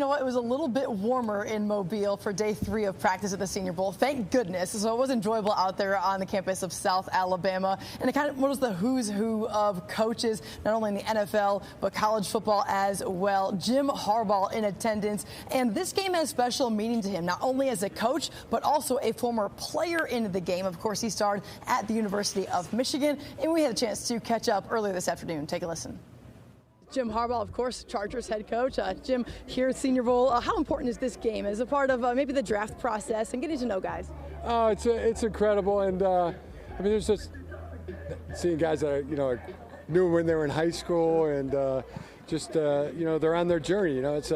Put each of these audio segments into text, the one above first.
know what? It was a little bit warmer in Mobile for day 3 of practice at the Senior Bowl. Thank goodness. So it was enjoyable out there on the campus of South Alabama. And it kind of was the who's who of coaches, not only in the NFL, but college football as well. Jim Harbaugh in attendance. And this game has special meaning to him, not only as a coach, but also a former player in the game. Of course, he starred at the University of Michigan. And we had a chance to catch up earlier this afternoon. Take a listen. Jim Harbaugh, of course, Chargers head coach. Jim, here at Senior Bowl, how important is this game as a part of maybe the draft process and getting to know guys? Oh, it's incredible, and I mean, there's just seeing guys that knew when they were in high school, and they're on their journey. This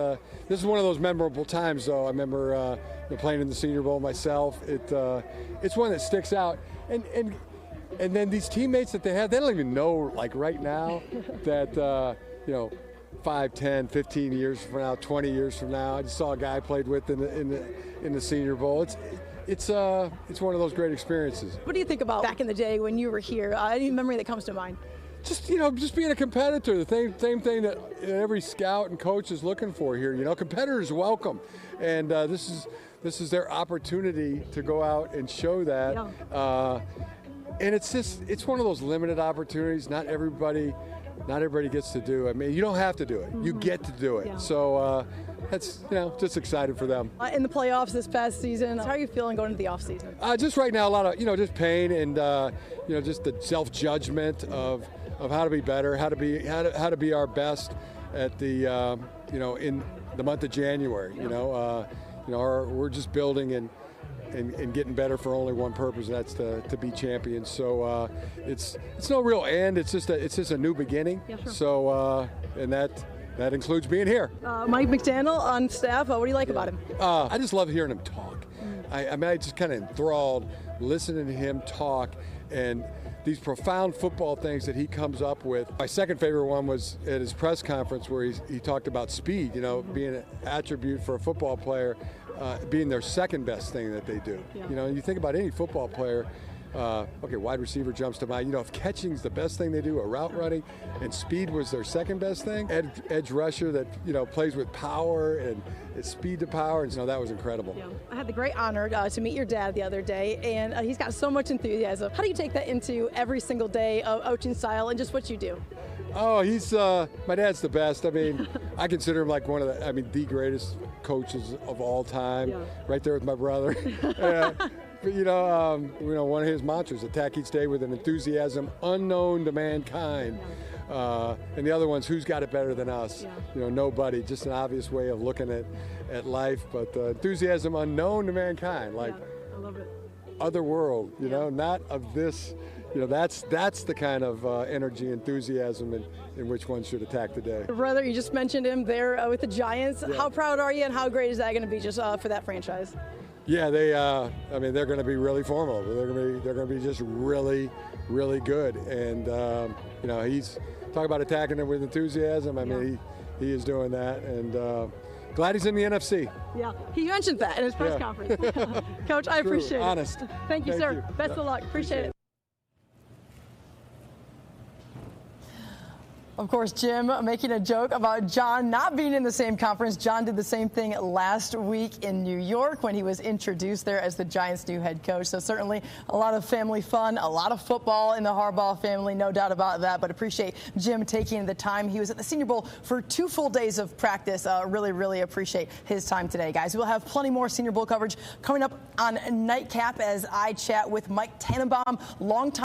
is one of those memorable times, though. I remember playing in the Senior Bowl myself. It's one that sticks out, and then these teammates that they have, they don't even know, like right now, that 5, 10, 15 years from now, 20 years from now. I just saw a guy I played with in the Senior Bowl. It's one of those great experiences. What do you think about back in the day when you were here? Any memory that comes to mind? Just being a competitor, the same thing that every scout and coach is looking for here. Competitors welcome, and this is their opportunity to go out and show that. Yeah. And it's one of those limited opportunities. Not everybody gets to do. I mean, you don't have to do it. Mm-hmm. You get to do it. Yeah. So that's just excited for them. In the playoffs this past season, how are you feeling going into the offseason? Just right now, a lot of just pain and just the self-judgment of how to be better, how to be our best at the in the month of January. Yeah. We're just building and getting better for only one purpose, and that's to be champions. So it's no real end. It's just a new beginning. Yeah, sure. So and that includes being here. Mike McDaniel on staff. What do you like about him? I just love hearing him talk. I just kind of enthralled listening to him talk and these profound football things that he comes up with. My second favorite one was at his press conference where he talked about speed, being an attribute for a football player, being their second best thing that they do. Yeah. You think about any football player, wide receiver jumps to mind. If catching's the best thing they do, a route running, and speed was their second best thing, edge rusher that plays with power and it's speed to power, and that was incredible. Yeah. I had the great honor to meet your dad the other day, and he's got so much enthusiasm. How do you take that into every single day of coaching style and just what you do? Oh, he's my dad's the best. I mean, I consider him like one of the greatest coaches of all time. Yeah. Right there with my brother. One of his mantras, attack each day with an enthusiasm unknown to mankind. Yeah. And the other one's, who's got it better than us? Yeah. Nobody. Just an obvious way of looking at life, but enthusiasm unknown to mankind, like I love it. Other world, not of this. That's the kind of energy, enthusiasm in which one should attack the day. Brother, you just mentioned him there with the Giants. Yeah. How proud are you, and how great is that going to be just for that franchise? Yeah, they're going to be really formidable. They're going to be just really, really good. And he's talking about attacking it with enthusiasm. I mean, he is doing that, and glad he's in the NFC. Yeah, he mentioned that in his press conference. Coach, I appreciate it. Honest. Thank you, sir. Best of luck. Appreciate it. Of course, Jim making a joke about John not being in the same conference. John did the same thing last week in New York when he was introduced there as the Giants' new head coach. So certainly a lot of family fun, a lot of football in the Harbaugh family, no doubt about that. But appreciate Jim taking the time. He was at the Senior Bowl for 2 full days of practice. Really, really appreciate his time today, guys. We'll have plenty more Senior Bowl coverage coming up on Nightcap as I chat with Mike Tannenbaum, longtime